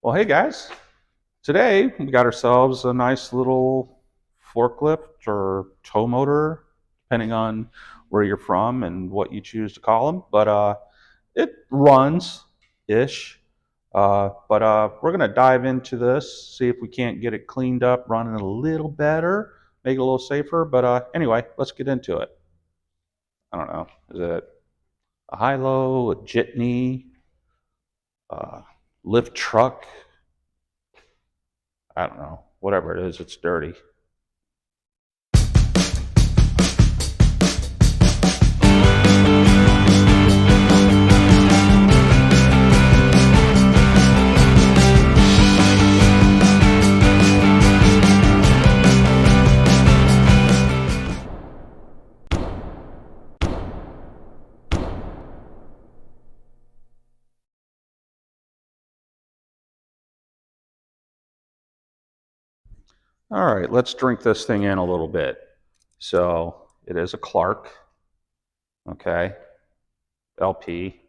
Well, hey guys, today we got ourselves a nice little forklift or tow motor, depending on where you're from and what you choose to call them. But it runs ish. But we're going to dive into this, see if we can't get it cleaned up, running a little better, make it a little safer. But anyway, let's get into it. I don't know. Is it a high-low, a jitney, a lift truck? I don't know. Whatever it is, it's dirty. All right, let's drink this thing in a little bit. So it is a Clark, okay, LP,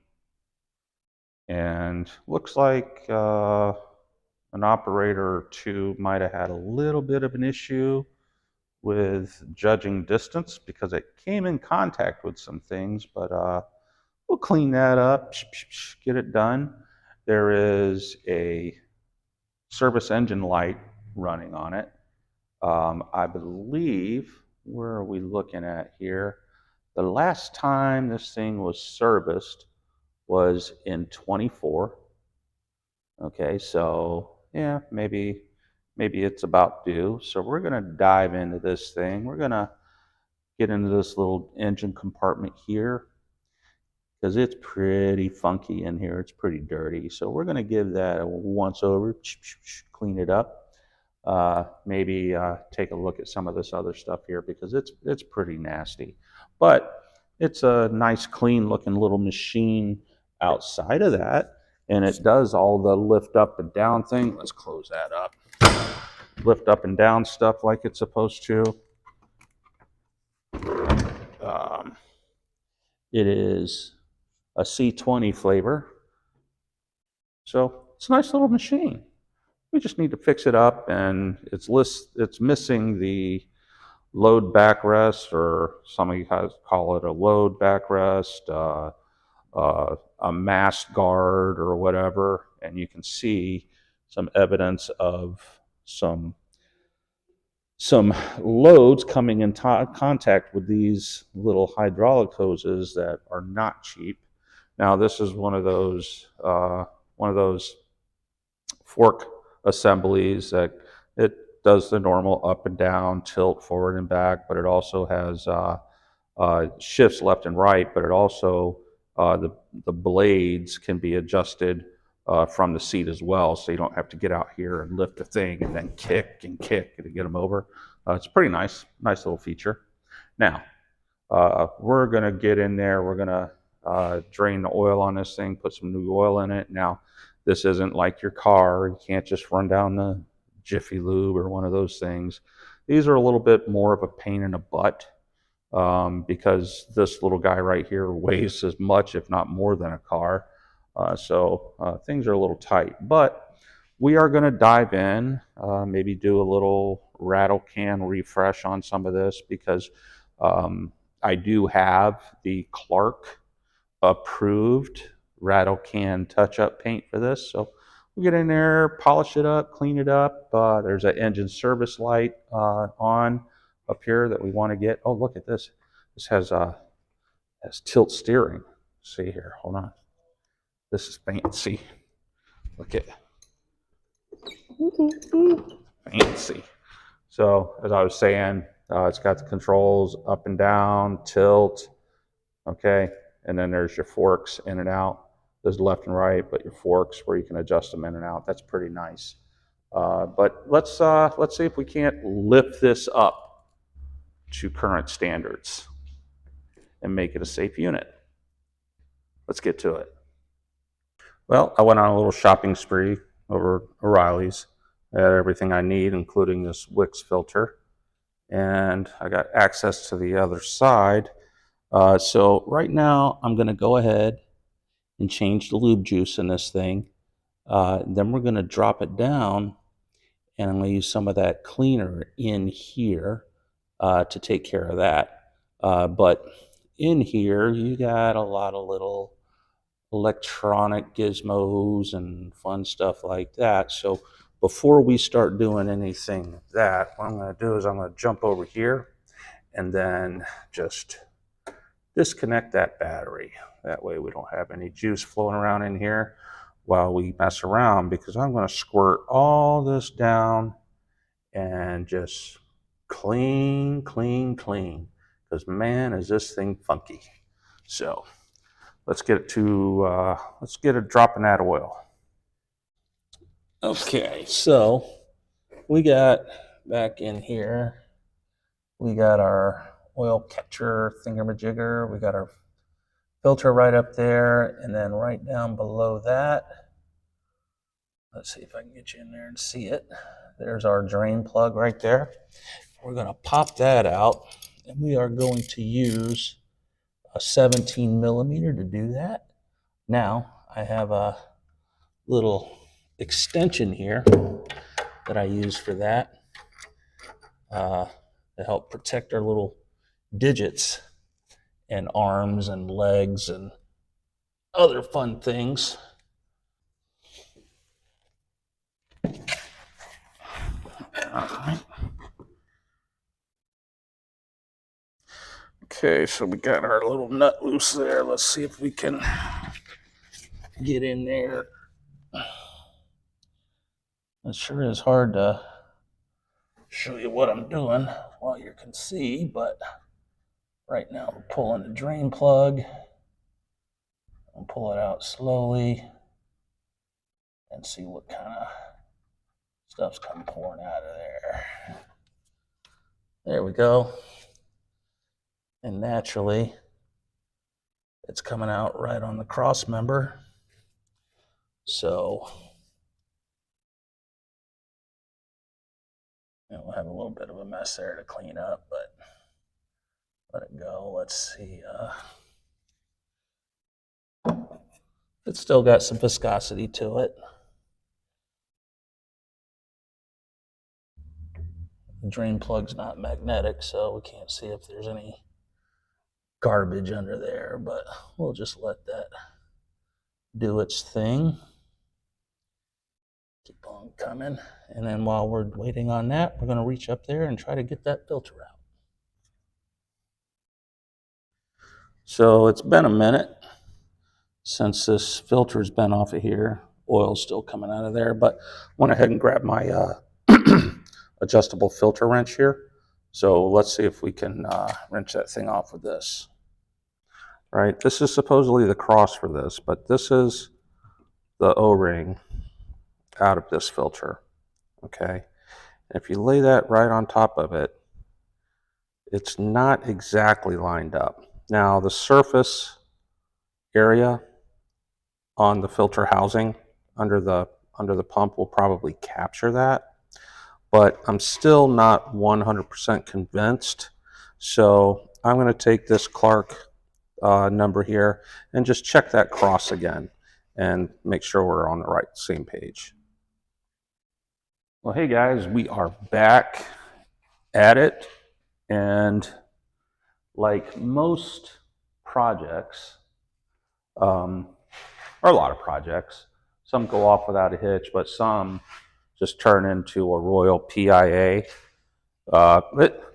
and looks like an operator or two might have had a little bit of an issue with judging distance because it came in contact with some things, but we'll clean that up, get it done. There is a service engine light running on it. I believe, where are we looking at here? The last time this thing was serviced was in 24. Okay, so yeah, maybe it's about due. So we're gonna dive into this thing. We're gonna get into this little engine compartment here because it's pretty funky in here. It's pretty dirty. So we're gonna give that a once over, clean it up. Maybe take a look at some of this other stuff here because it's pretty nasty. But it's a nice, clean looking little machine outside of that, and it does all the lift up and down thing. Let's close that up. Lift up and down stuff like it's supposed to. Um, it is a C20 flavor, so it's a nice little machine. We just need to fix it up, and it's missing the load backrest, or some of you guys call it a load backrest, a mast guard, or whatever. And you can see some evidence of some loads coming in contact with these little hydraulic hoses that are not cheap. Now, this is one of those fork assemblies that it does the normal up and down, tilt forward and back, but it also has shifts left and right, but it also, the blades can be adjusted from the seat as well, so you don't have to get out here and lift the thing and then kick and kick to get them over. It's pretty nice little feature. Now, we're going to get in there, we're going to drain the oil on this thing, put some new oil in it. Now, this isn't like your car. You can't just run down the Jiffy Lube or one of those things. These are a little bit more of a pain in the butt because this little guy right here weighs as much, if not more, than a car. So things are a little tight. But we are going to dive in, maybe do a little rattle can refresh on some of this because I do have the Clark approved rattle can touch-up paint for this. So we get in there, polish it up, clean it up. There's an engine service light on up here that we want to get. Oh, look at this. This has tilt steering. See here, hold on. This is fancy. Look at fancy. So as I was saying, it's got the controls up and down, tilt, okay, and then there's your forks in and out. There's left and right, but your forks where you can adjust them in and out. That's pretty nice. But let's see if we can't lift this up to current standards and make it a safe unit. Let's get to it. Well, I went on a little shopping spree over O'Reilly's. I had everything I need, including this Wix filter, and I got access to the other side. So right now I'm going to go ahead and change the lube juice in this thing. Then we're going to drop it down, and I'm going to use some of that cleaner in here to take care of that. But in here, you got a lot of little electronic gizmos and fun stuff like that. So before we start doing anything like that, what I'm going to do is I'm going to jump over here and then just disconnect that battery. That way we don't have any juice flowing around in here while we mess around, because I'm going to squirt all this down and just clean, clean, clean, because man, is this thing funky. So let's get it dropping that oil. Okay, so we got back in here, we got our oil catcher thingamajigger, we got our filter right up there, and then right down below that, let's see if I can get you in there and see it. There's our drain plug right there. We're going to pop that out, and we are going to use a 17 millimeter to do that. Now, I have a little extension here that I use for that to help protect our little digits and arms and legs and other fun things. All right. Okay, so we got our little nut loose there. Let's see if we can get in there. It sure is hard to show you what I'm doing while you can see, but right now we're pulling the drain plug. I'll pull it out slowly and see what kind of stuff's coming pouring out of there. There we go. And naturally, it's coming out right on the cross member. So we'll have a little bit of a mess there to clean up, but let it go. Let's see. It's still got some viscosity to it. The drain plug's not magnetic, so we can't see if there's any garbage under there, but we'll just let that do its thing. Keep on coming. And then while we're waiting on that, we're going to reach up there and try to get that filter out. So it's been a minute since this filter's been off of here. Oil's still coming out of there, but I went ahead and grabbed my adjustable filter wrench here. So let's see if we can wrench that thing off with this. Right, this is supposedly the cross for this, but this is the O-ring out of this filter. Okay, if you lay that right on top of it, it's not exactly lined up. Now the surface area on the filter housing under the pump will probably capture that, but I'm still not 100% convinced. So I'm going to take this Clark number here and just check that cross again and make sure we're on the same page. Well, hey guys, we are back at it, and like most projects, or a lot of projects, some go off without a hitch, but some just turn into a royal PIA. But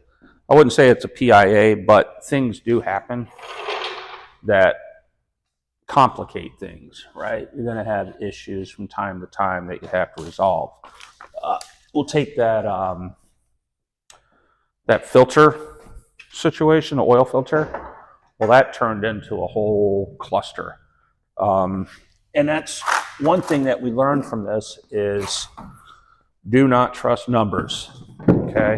I wouldn't say it's a PIA, but things do happen that complicate things, right? You're going to have issues from time to time that you have to resolve. We'll take that that filter situation, the oil filter. Well, that turned into a whole cluster. And that's one thing that we learned from this is do not trust numbers, okay?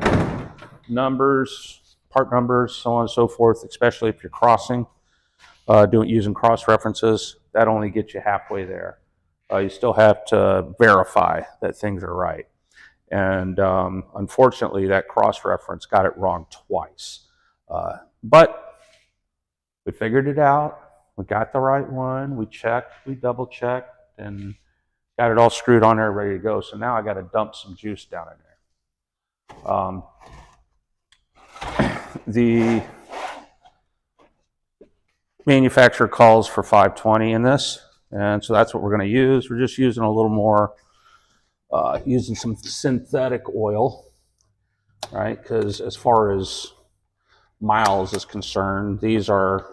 Numbers, part numbers, so on and so forth, especially if you're crossing, using cross references, that only gets you halfway there. You still have to verify that things are right. And unfortunately, that cross reference got it wrong twice. But we figured it out. We got the right one. We checked, we double checked, and Got it all screwed on there, ready to go. So now I got to dump some juice down in there. The manufacturer calls for 520 in this, and so that's what we're going to use. We're just using a little more, using some synthetic oil, right? Because as far as miles is concerned, you're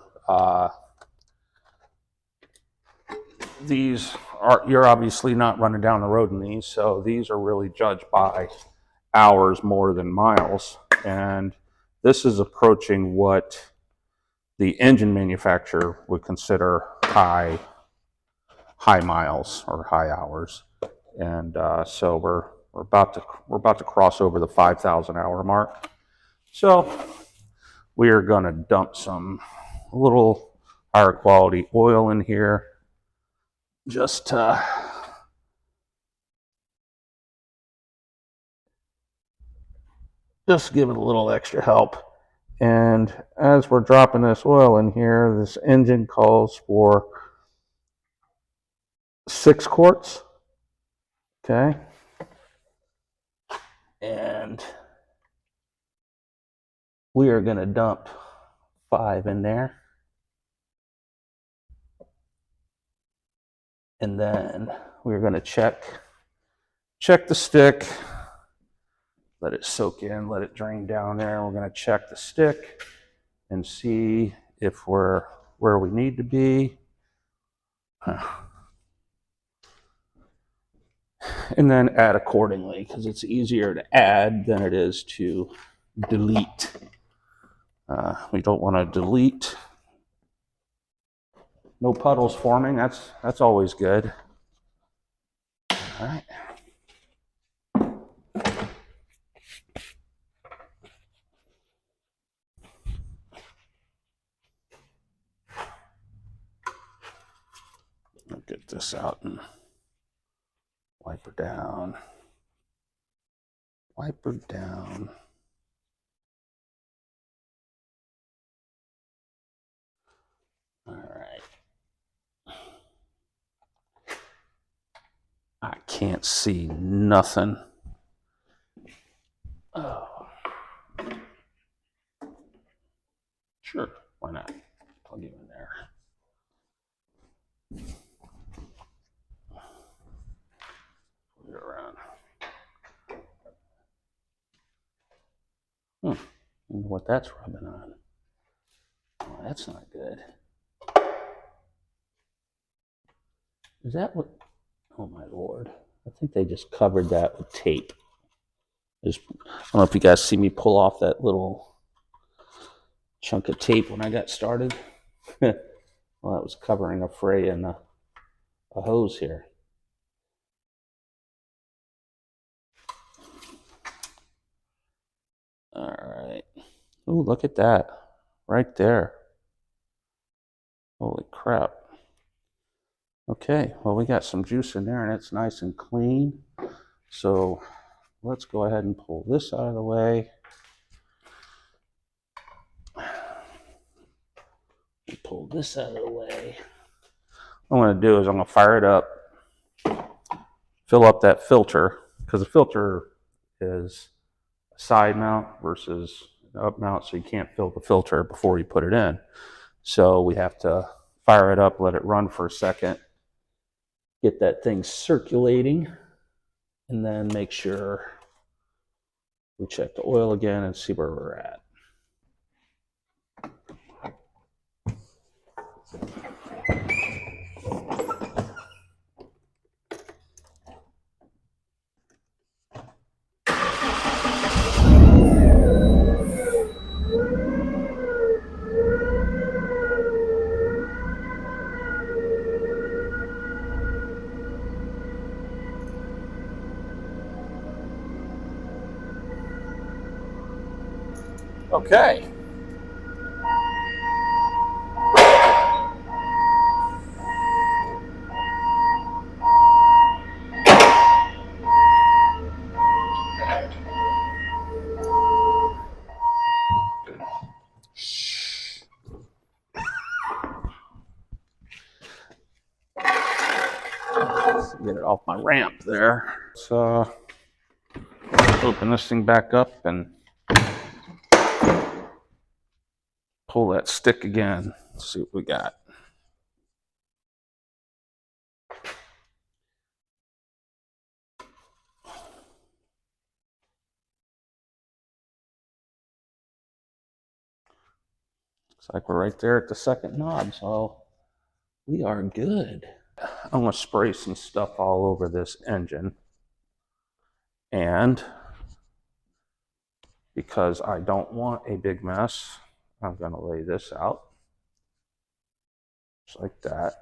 obviously not running down the road in these, so these are really judged by hours more than miles. And this is approaching what the engine manufacturer would consider high miles or high hours. And so we're about to cross over the 5,000 hour mark. So we are going to dump some a little higher quality oil in here, just to give it a little extra help. And as we're dropping this oil in here, this engine calls for 6 quarts. Okay. And we are going to dump 5 in there. And then we're going to check the stick, let it soak in, let it drain down there. We're going to check the stick and see if we're where we need to be. And then add accordingly, because it's easier to add than it is to delete. We don't want to delete. No puddles forming. That's always good. All right. I'll get this out and wipe her down. Wipe her down. All right. I can't see nothing. Oh. Sure, why not? Plug you in there. Put it around. I wonder what that's rubbing on. Oh, that's not good. Is that what? Oh my Lord. I think they just covered that with tape. I don't know if you guys see me pull off that little chunk of tape when I got started. Well, that was covering a fray in a hose here. All right. Oh, look at that. Right there. Holy crap. Okay, well, we got some juice in there and it's nice and clean. So let's go ahead and pull this out of the way. Pull this out of the way. What I'm going to do is I'm going to fire it up, fill up that filter, because the filter is a side mount versus an up mount, so you can't fill the filter before you put it in. So we have to fire it up, let it run for a second, get that thing circulating, and then make sure we check the oil again and see where we're at. Okay. Let's get it off my ramp there. Let's open this thing back up and pull that stick again. Let's see what we got. Looks like we're right there at the second knob, so we are good. I'm going to spray some stuff all over this engine. And because I don't want a big mess, I'm going to lay this out just like that.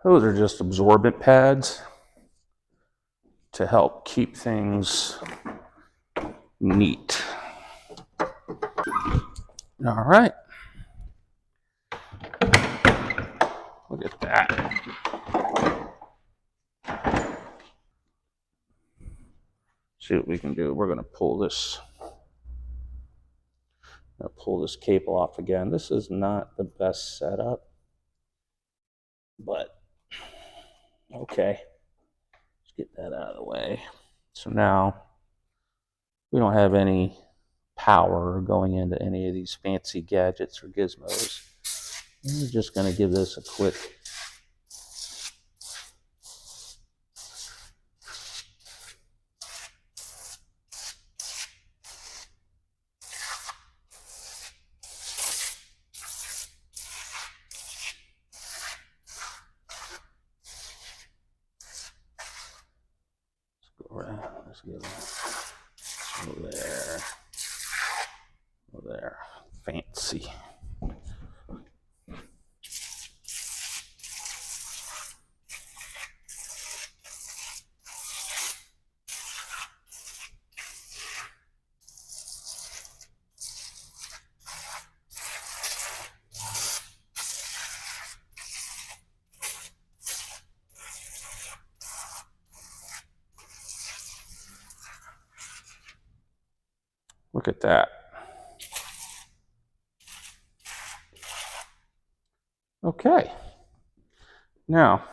Those are just absorbent pads to help keep things neat. All right. Look at that. See what we can do. We're going to pull this cable off again. This is not the best setup, but okay. Let's get that out of the way. So now we don't have any power going into any of these fancy gadgets or gizmos. We're just going to give this a quick let's get it over there. Over there. Fancy. Look at that. Okay. Now,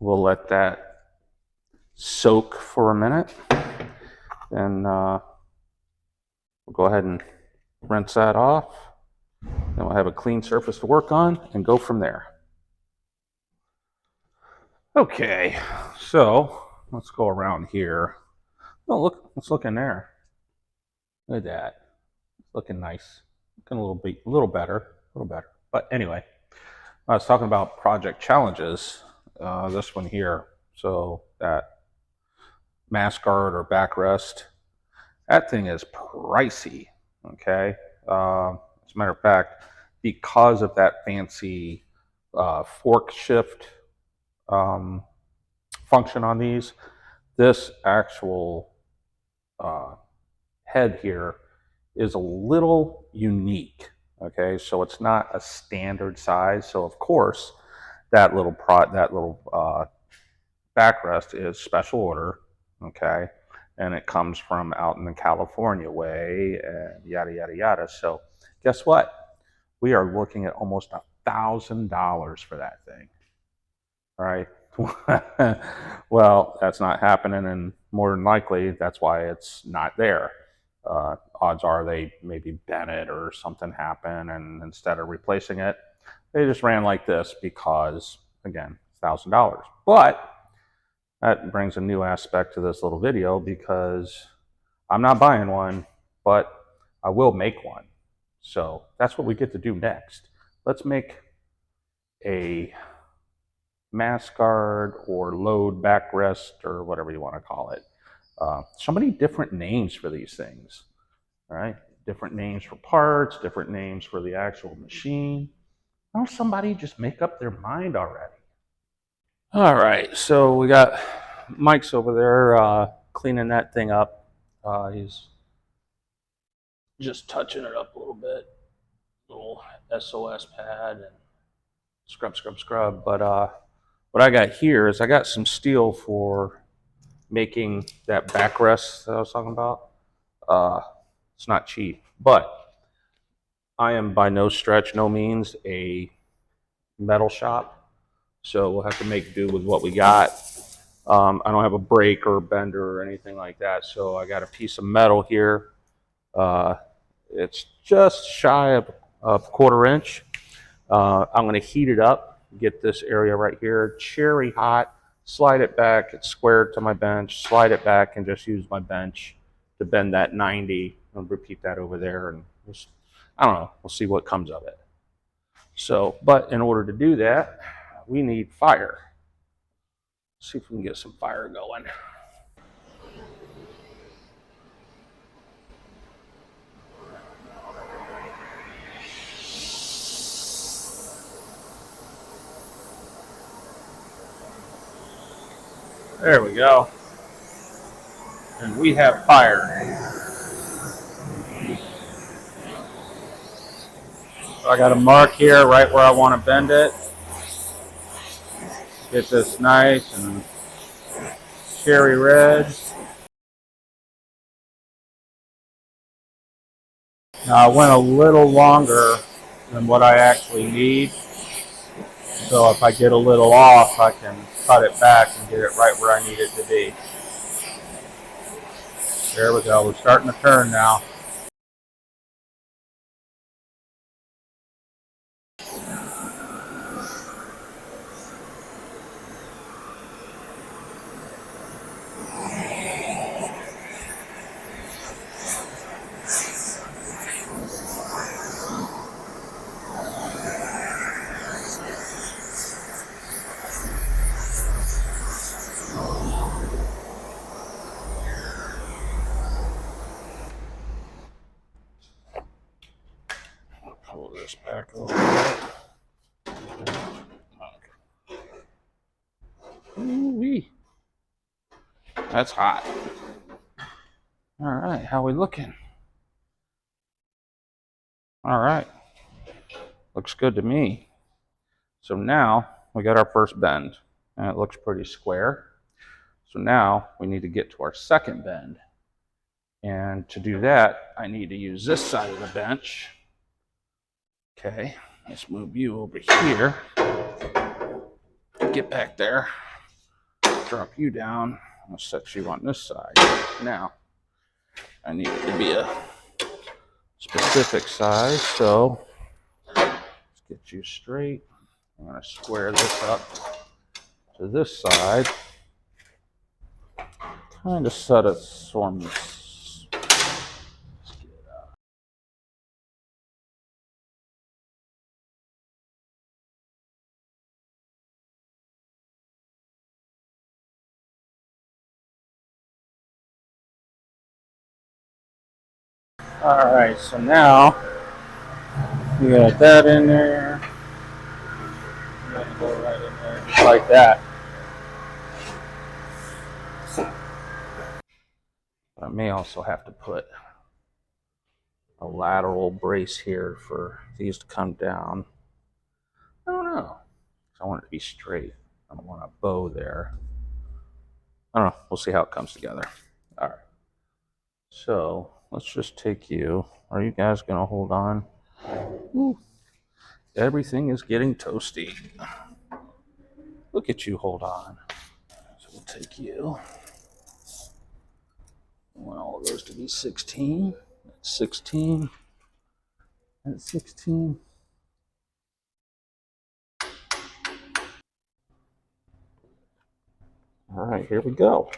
we'll let that soak for a minute. Then we'll go ahead and rinse that off. Then we'll have a clean surface to work on and go from there. Okay, so let's go around here. Oh, look, let's look in there. Look at that. Looking nice. Looking a little better. But anyway, I was talking about project challenges. This one here. So that mass guard or backrest, that thing is pricey. Okay. As a matter of fact, because of that fancy fork shift function on these, this actual head here is a little unique. Okay, so it's not a standard size. So of course, that little backrest is special order. Okay, and it comes from out in the California way, and yada yada yada. So guess what? We are looking at almost $1,000 for that thing. All right. Well, that's not happening, and more than likely, that's why it's not there. Odds are they maybe bent it or something happened, and instead of replacing it, they just ran like this because, again, $1,000. But that brings a new aspect to this little video because I'm not buying one, but I will make one. So that's what we get to do next. Let's make a mass guard or load backrest or whatever you want to call it. So many different names for these things, all right? Different names for parts, different names for the actual machine. Why don't somebody just make up their mind already? All right, so we got Mike's over there cleaning that thing up. He's just touching it up a little bit, little SOS pad and scrub. But what I got here is I got some steel for making that backrest that I was talking about. It's not cheap, but I am by no stretch, no means a metal shop, so we'll have to make do with what we got. I don't have a brake or a bender or anything like that, so I got a piece of metal here. Uh, it's just shy of a 1/4 inch. I'm going to heat it up, get this area right here cherry hot, slide it back, it's squared to my bench, slide it back, and just use my bench to bend that 90 and repeat that over there. And just, I don't know, we'll see what comes of it. So, but in order to do that, we need fire. Let's see if we can get some fire going. There we go. And we have fire. So I got a mark here right where I want to bend it. Get this nice and cherry red. Now I went a little longer than what I actually need. So if I get a little off, I can cut it back and get it right where I need it to be. There we go. We're starting to turn now. Pull this back a little bit. Ooh-wee. That's hot. All right, how we looking? All right, looks good to me. So now we got our first bend, and it looks pretty square. So now we need to get to our second bend. And to do that, I need to use this side of the bench. Okay, let's move you over here. Get back there. Drop you down. I'll set you on this side. Now, I need it to be a specific size, so let's get you straight. I'm going to square this up to this side. Kind of set it some. All right, so now we got that in there. I'm going to go right in there, just like that. But I may also have to put a lateral brace here for these to come down. I don't know. I want it to be straight. I don't want a bow there. I don't know. We'll see how it comes together. All right. So let's just take you. Are you guys going to hold on? Ooh. Everything is getting toasty. Look at you. Hold on. So we'll take you. I want all of those to be 16. That's 16. That's 16. All right, here we go.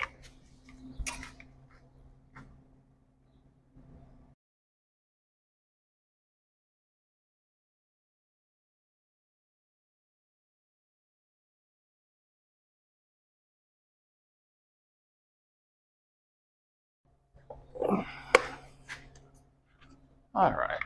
All right.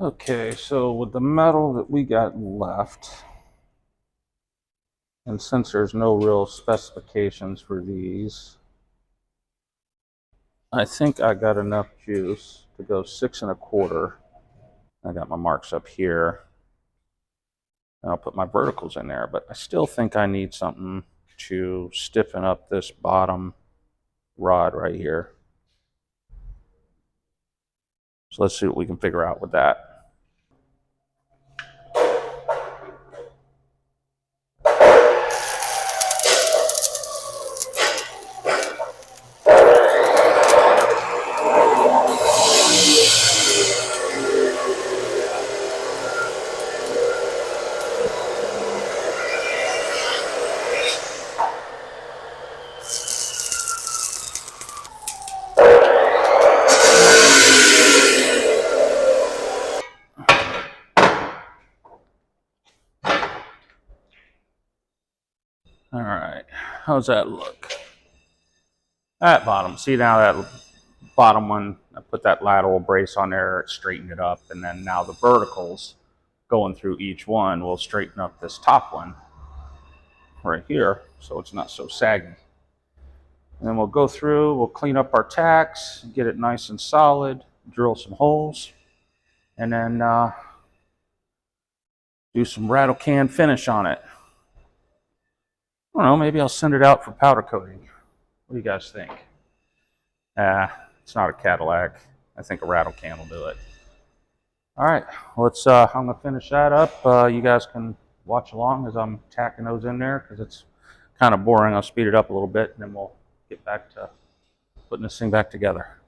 Okay, so with the metal that we got left, and since there's no real specifications for these, I think I got enough juice to go 6 1/4. I got my marks up here. And I'll put my verticals in there, but I still think I need something to stiffen up this bottom rod right here. So let's see what we can figure out with that. All right, how's that look? That bottom, see now that bottom one, I put that lateral brace on there, it straightened it up, and then now the verticals going through each one will straighten up this top one right here, so it's not so saggy. And then we'll go through, we'll clean up our tacks, get it nice and solid, drill some holes, and then do some rattle can finish on it. I don't know, maybe I'll send it out for powder coating. What do you guys think? It's not a Cadillac. I think a rattle can will do it. All right, let's. I'm gonna finish that up. You guys can watch along as I'm tacking those in there because it's kind of boring. I'll speed it up a little bit, and then we'll get back to putting this thing back together.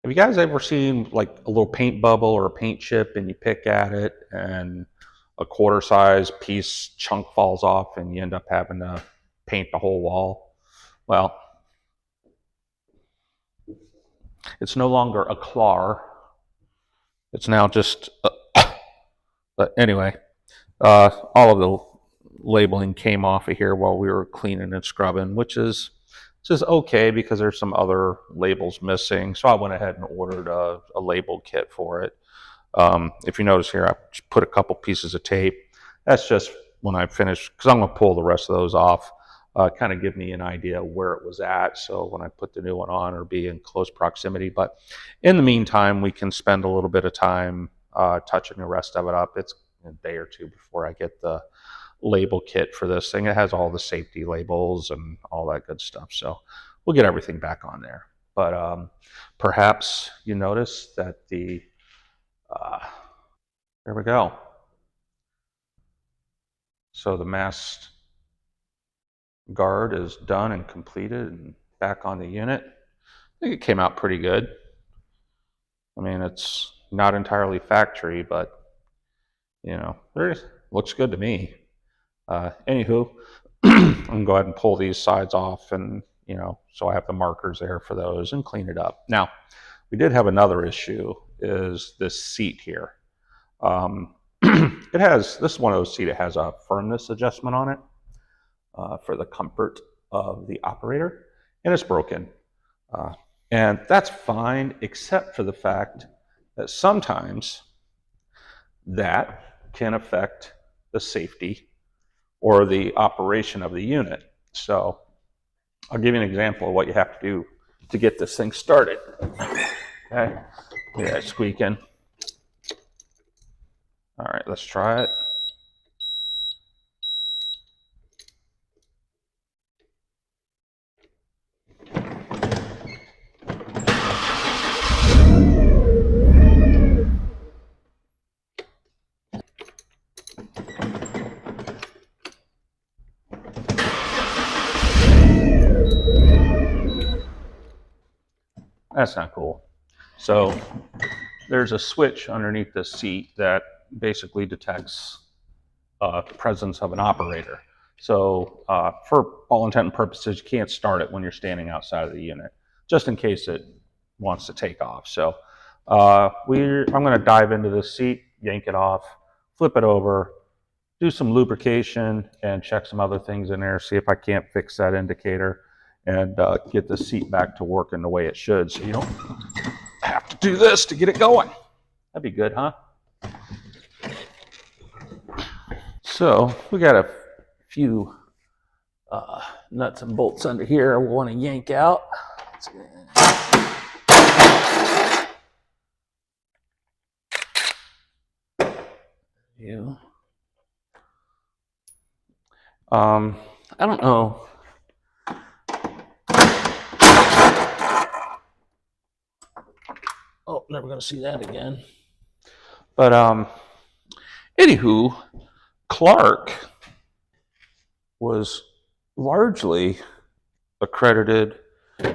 Have you guys ever seen like a little paint bubble or a paint chip and you pick at it and a quarter size piece chunk falls off and you end up having to paint the whole wall? Well, it's no longer a clar. It's now just, but anyway, all of the labeling came off of here while we were cleaning and scrubbing, which is okay because there's some other labels missing. So I went ahead and ordered a label kit for it. If you notice here, I put a couple pieces of tape. That's just when I finish, because I'm going to pull the rest of those off, kind of give me an idea where it was at. So when I put the new one on or be in close proximity. But in the meantime, we can spend a little bit of time touching the rest of it up. It's a day or two before I get the label kit for this thing. It has all the safety labels and all that good stuff. So we'll get everything back on there. But perhaps you notice that there we go. So the mast guard is done and completed and back on the unit. I think it came out pretty good. I mean, it's not entirely factory, but you know, it looks good to me. Anywho, I'm gonna go ahead and pull these sides off, and you know, so I have the markers there for those and clean it up. Now, we did have another issue: is this seat here. It has, this is one of those seats that has a firmness adjustment on it. for the comfort of the operator, and it's broken. And that's fine, except for the fact that sometimes that can affect the safety or the operation of the unit. So I'll give you an example of what you have to do to get this thing started. Okay, yeah, squeaking. All right, let's try it. That's not cool. So there's a switch underneath the seat that basically detects the presence of an operator. So for all intent and purposes, you can't start it when you're standing outside of the unit, just in case it wants to take off. So I'm going to dive into the seat, yank it off, flip it over, do some lubrication, and check some other things in there, see if I can't fix that indicator, and get the seat back to working the way it should, so you don't have to do this to get it going. That'd be good, huh? So we got a few nuts and bolts under here I want to yank out. I don't know. Oh, never gonna see that again. But anywho, Clark was largely accredited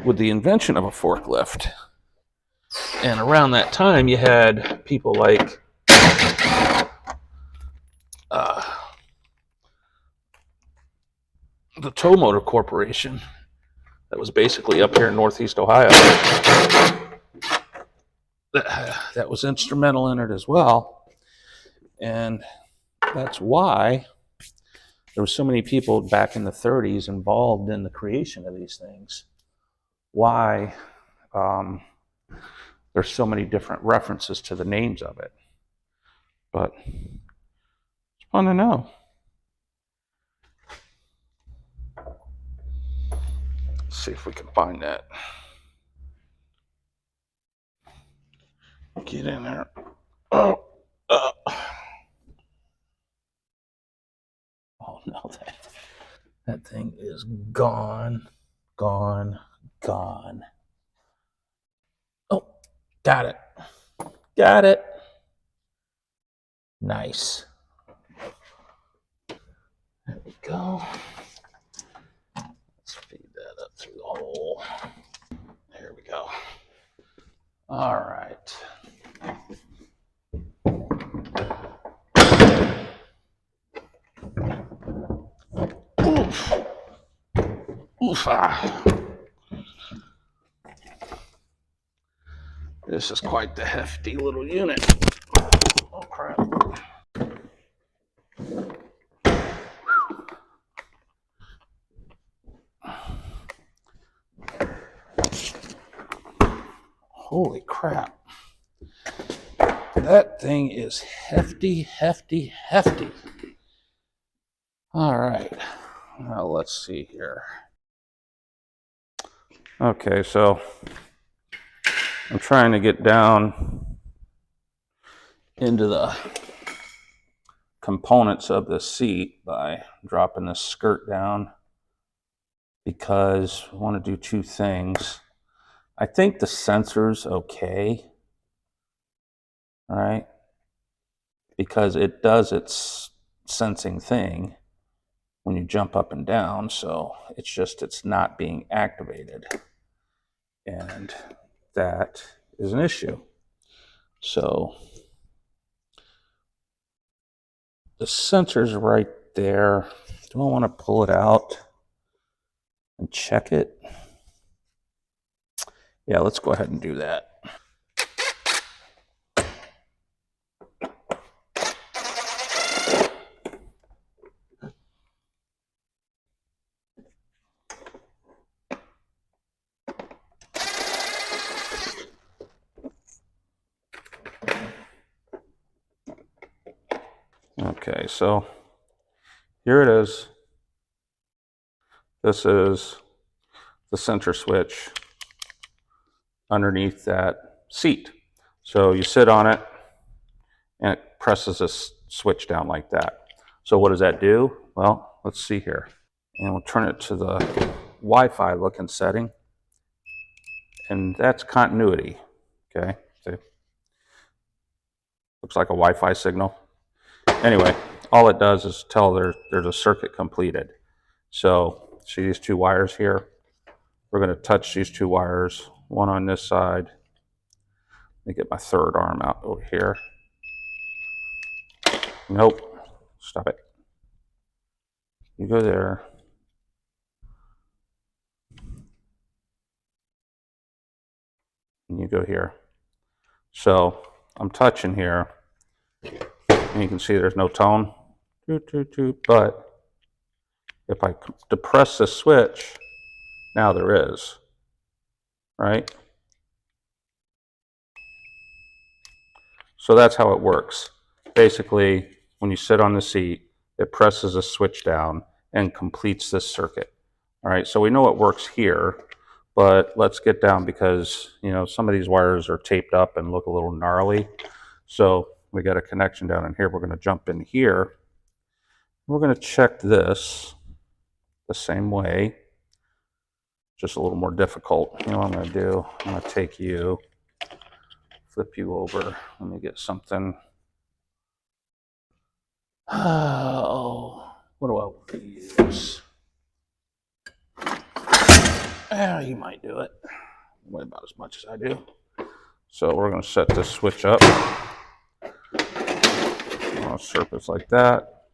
with the invention of a forklift. And around that time, you had people like the Tow Motor Corporation that was basically up here in Northeast Ohio that was instrumental in it as well. And that's why there were so many people back in the 30s involved in the creation of these things. Why there's so many different references to the names of it. But it's fun to know. Let's see if we can find that. Get in there. Oh no, that thing is gone. Oh, got it. Nice. There we go. Let's feed that up through the hole. There we go. All right. Oof. This is quite the hefty little unit. Oh, crap. Holy crap. That thing is hefty. All right. Now let's see here. Okay, so I'm trying to get down into the components of the seat by dropping this skirt down because I want to do two things. I think the sensor's okay, all right, because it does its sensing thing when you jump up and down, so it's not being activated, and that is an issue. So the sensor's right there. Do I want to pull it out and check it? Yeah, let's go ahead and do that. Okay, so here it is. This is the center switch underneath that seat. So you sit on it and it presses a switch down like that. So what does that do? Well, let's see here. And we'll turn it to the Wi-Fi looking setting. And that's continuity. Okay, see? Looks like a Wi-Fi signal. Anyway, all it does is tell there's a circuit completed. So see these two wires here? We're going to touch these two wires, one on this side. Let me get my third arm out over here. Nope. Stop it. You go there. And you go here. So I'm touching here. And you can see there's no tone. But if I depress the switch, now there is. Right? So that's how it works. Basically, when you sit on the seat, it presses a switch down and completes this circuit. All right, so we know it works here, but let's get down because, you know, some of these wires are taped up and look a little gnarly. So we got a connection down in here. We're going to jump in here. We're going to check this the same way, just a little more difficult. You know what I'm going to do? I'm going to take you, flip you over. Let me get something. Oh, what do I want to use? You might do it. Way about as much as I do. So we're going to set this switch up on a surface like that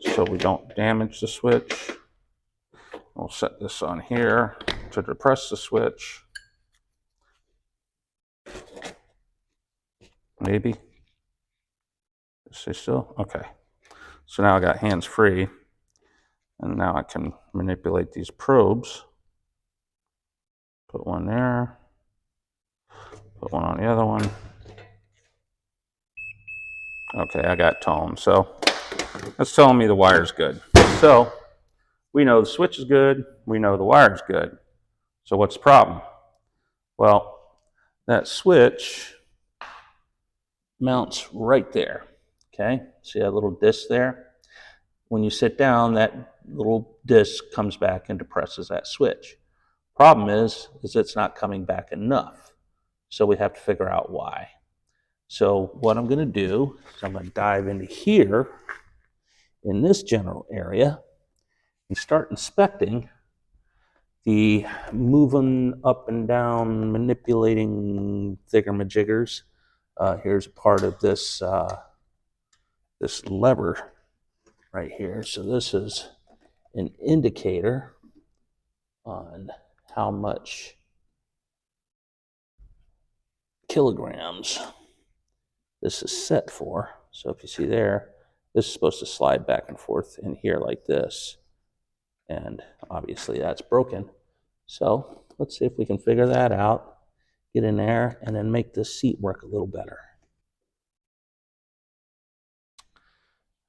so we don't damage the switch. We'll set this on here to depress the switch. Maybe. Stay still? Okay. So now I got hands free, and now I can manipulate these probes. Put one there, put one on the other one. Okay, I got tone. So that's telling me the wire's good. So we know the switch is good, we know the wire's good. So what's the problem? Well, that switch mounts right there. Okay, see that little disc there? When you sit down, that little disc comes back and depresses that switch. Problem is it's not coming back enough. So we have to figure out why. So what I'm going to do is I'm going to dive into here in this general area and start inspecting the moving up and down, manipulating thingamajiggers. Here's a part of this this lever right here. So this is an indicator on how much kilograms this is set for. So if you see there, this is supposed to slide back and forth in here like this. And obviously that's broken. So let's see if we can figure that out, get in there, and then make this seat work a little better.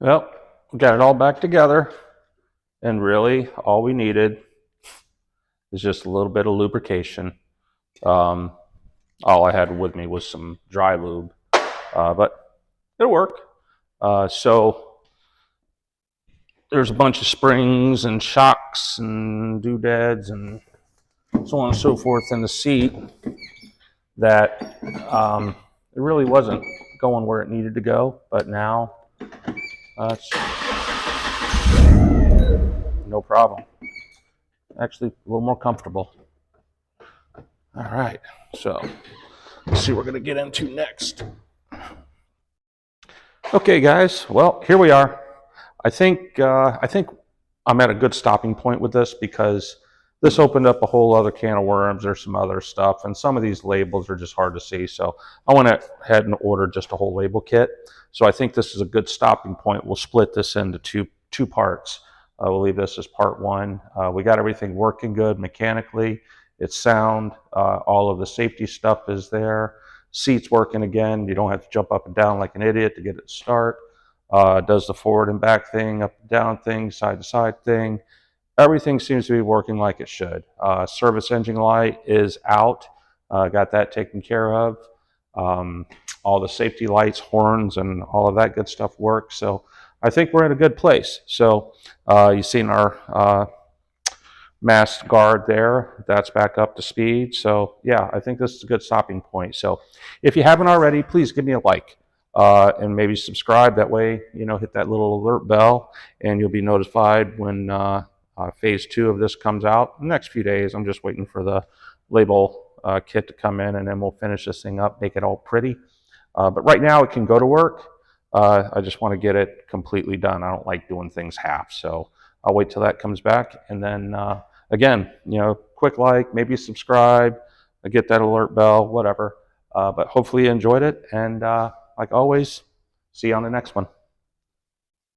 Well, we got it all back together. And really, all we needed is just a little bit of lubrication. All I had with me was some dry lube, but it'll work. So there's a bunch of springs and shocks and doodads and so on and so forth in the seat that it really wasn't going where it needed to go, but now it's no problem. Actually, a little more comfortable. All right, so let's see what we're going to get into next. Okay, guys. Well, here we are. I think I'm at a good stopping point with this because this opened up a whole other can of worms. There's some other stuff, and some of these labels are just hard to see. So I went ahead and ordered just a whole label kit. So I think this is a good stopping point. We'll split this into two parts. We'll leave this as part one. We got everything working good mechanically. It's sound. All of the safety stuff is there. Seat's working again. You don't have to jump up and down like an idiot to get it to start. does the forward and back thing, up and down thing, side to side thing. Everything seems to be working like it should. Service engine light is out. Got that taken care of. Um, all the safety lights, horns, and all of that good stuff works. So I think we're in a good place. So you've seen our mast guard there. That's back up to speed. So yeah, I think this is a good stopping point. So if you haven't already, please give me a like. And maybe subscribe. That way, hit that little alert bell, and you'll be notified when phase 2 of this comes out. In the next few days, I'm just waiting for the label kit to come in, and then we'll finish this thing up, make it all pretty. But right now, it can go to work. I just want to get it completely done. I don't like doing things half, so I'll wait till that comes back, and then again, quick like, maybe subscribe, get that alert bell, whatever. But hopefully you enjoyed it, and like always, see you on the next one.